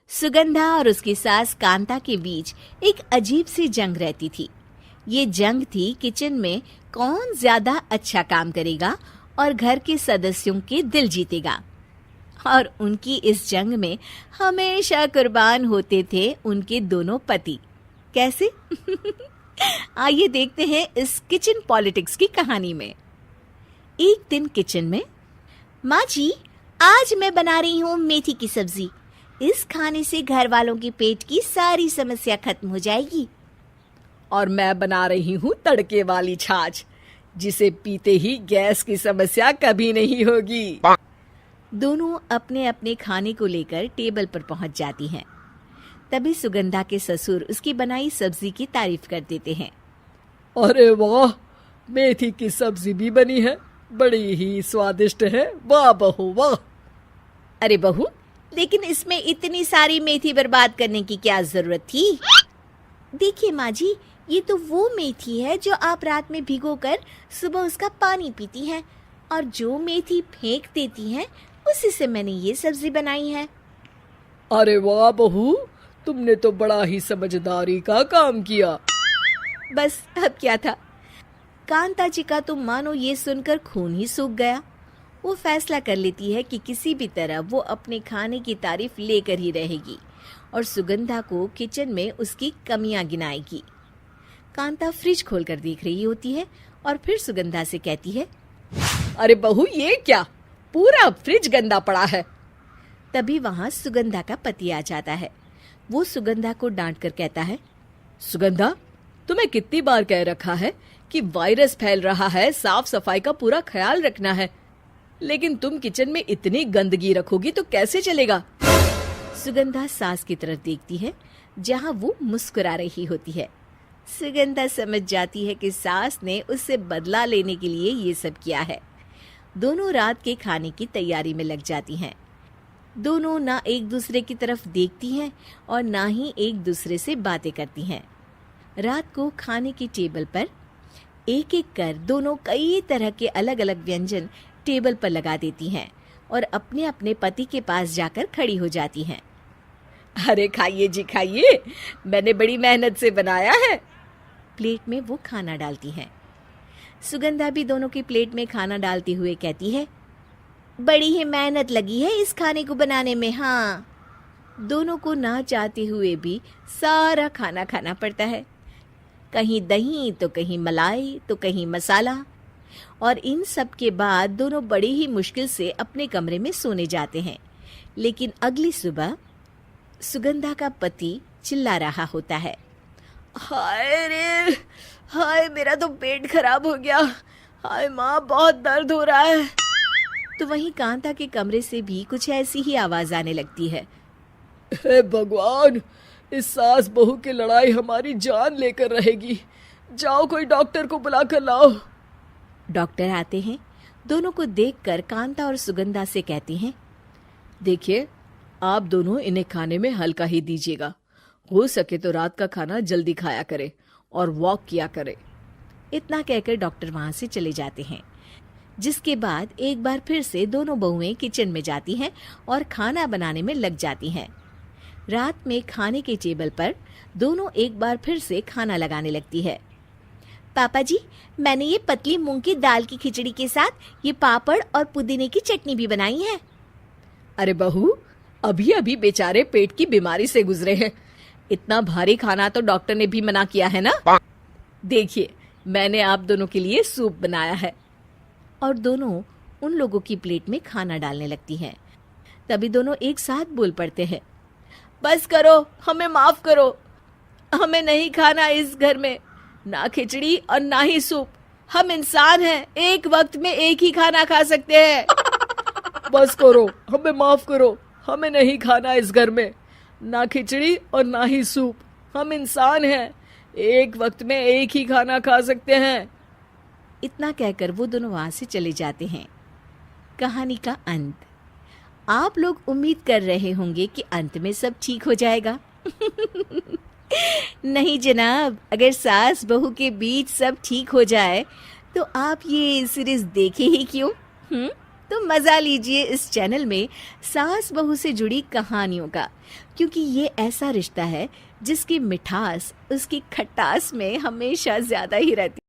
सुगंधा और उसकी सास कांता के बीच एक अजीब सी जंग रहती थी। ये जंग थी किचन में कौन ज्यादा अच्छा काम करेगा और घर के सदस्यों के दिल जीतेगा। और उनकी इस जंग में हमेशा कुर्बान होते थे उनके दोनों पति। कैसे? आइए देखते हैं इस किचन पॉलिटिक्स की कहानी में। एक दिन किचन में, माँ जी, आज मैं बना रही हूँ मेथी की सब्जी। इस खाने से घर वालों के पेट की सारी समस्या खत्म हो जाएगी। और मैं बना रही हूँ तड़के वाली छाछ, जिसे पीते ही गैस की समस्या कभी नहीं होगी। दोनों अपने अपने खाने को लेकर टेबल पर पहुंच जाती हैं। तभी सुगंधा के ससुर उसकी बनाई सब्जी की तारीफ कर देते हैं। अरे वाह, मेथी की सब्जी भी बनी है, बड़ी ही स्वादिष्ट है। वाह बहू वाह। अरे बहू, लेकिन इसमें इतनी सारी मेथी बर्बाद करने की क्या जरूरत थी? देखिए माँ जी, ये तो वो मेथी है जो आप रात में भिगोकर सुबह उसका पानी पीती हैं, और जो मेथी फेंक देती हैं उसी से मैंने ये सब्जी बनाई है। अरे वाह बहू, तुमने तो बड़ा ही समझदारी का काम किया। बस अब क्या था, कांता जी का तो मानो ये सुनकर खून ही सूख गया। वो फैसला कर लेती है कि किसी भी तरह वो अपने खाने की तारीफ लेकर ही रहेगी और सुगंधा को किचन में उसकी कमियां गिनाएगी। कांता फ्रिज खोलकर देख रही होती है और फिर सुगंधा से कहती है, अरे बहू, ये क्या, पूरा फ्रिज गंदा पड़ा है। तभी वहां सुगंधा का पति आ जाता है। वो सुगंधा को डांट कर कहता है, सुगंधा, तुम्हें कितनी बार कह रखा है कि वायरस फैल रहा है, साफ सफाई का पूरा ख्याल रखना है, लेकिन तुम किचन में इतनी गंदगी रखोगी तो कैसे चलेगा। सुगंधा सास की तरफ देखती है जहां वो मुस्कुरा रही होती है। सुगंधा समझ जाती है कि सास ने उससे बदला लेने के लिए ये सब किया है। दोनों रात के खाने की तैयारी में लग जाती हैं। दोनों ना एक दूसरे की तरफ देखती हैं और ना ही एक दूसरे से बातें करती हैं। रात को खाने की टेबल पर एक एक कर दोनों कई तरह के अलग अलग व्यंजन टेबल पर लगा देती हैं और अपने अपने पति के पास जाकर खड़ी हो जाती हैं। अरे खाइए जी खाइए, मैंने बड़ी मेहनत से बनाया है। प्लेट में वो खाना डालती हैं। सुगंधा भी दोनों की प्लेट में खाना डालते हुए कहती है, बड़ी ही मेहनत लगी है इस खाने को बनाने में। हाँ, दोनों को ना चाहते हुए भी सारा खाना खाना पड़ता है। कहीं दही तो कहीं मलाई तो कहीं मसाला। और इन सब के बाद दोनों बड़ी ही मुश्किल से अपने कमरे में सोने जाते हैं। लेकिन अगली सुबह सुगंधा का पति चिल्ला रहा होता है, हाय रे, हाय मेरा तो पेट खराब हो गया, हाय माँ बहुत दर्द हो रहा है। तो वहीं कांता के कमरे से भी कुछ ऐसी ही आवाज आने लगती है। हे भगवान, इस सास बहू की लड़ाई हमारी जान लेकर रहेगी। जाओ कोई डॉक्टर को बुला कर लाओ। डॉक्टर आते हैं। दोनों को देखकर कांता और सुगंधा से कहती हैं, देखिए, आप दोनों इन्हें खाने में हल्का ही दीजिएगा। हो सके तो रात का खाना जल्दी खाया करे और वॉक किया करे। इतना कहकर डॉक्टर वहां से चले जाते हैं। जिसके बाद एक बार फिर से दोनों बहुएं किचन में जाती हैं और खाना बनाने में लग जाती हैं। रात में खाने के टेबल पर दोनों एक बार फिर से खाना लगाने लगती है। पापा जी, मैंने ये पतली मूंग की दाल की खिचड़ी के साथ ये पापड़ और पुदीने की चटनी भी बनाई है। अरे बहू, अभी अभी बेचारे पेट की बीमारी से गुजरे हैं, इतना भारी खाना तो डॉक्टर ने भी मना किया है ना। देखिए, मैंने आप दोनों के लिए सूप बनाया है। और दोनों उन लोगों की प्लेट में खाना डालने लगती हैं। तभी दोनों एक साथ बोल पड़ते हैं, बस करो, हमें माफ करो, हमें नहीं खाना इस घर में ना खिचड़ी और ना ही सूप। हम इंसान हैं, एक वक्त में एक ही खाना खा सकते हैं। बस करो, हमें माफ करो, हमें नहीं खाना इस घर में ना खिचड़ी और ना ही सूप। हम इंसान हैं, एक वक्त में एक ही खाना खा सकते हैं। इतना कहकर वो दोनों वहां से चले जाते हैं। कहानी का अंत। आप लोग उम्मीद कर रहे होंगे कि अंत में सब ठीक हो जाएगा। नहीं जनाब, अगर सास बहू के बीच सब ठीक हो जाए तो आप ये सीरीज देखे ही क्यों? तो मजा लीजिए इस चैनल में सास बहू से जुड़ी कहानियों का, क्योंकि ये ऐसा रिश्ता है जिसकी मिठास उसकी खटास में हमेशा ज्यादा ही रहती है।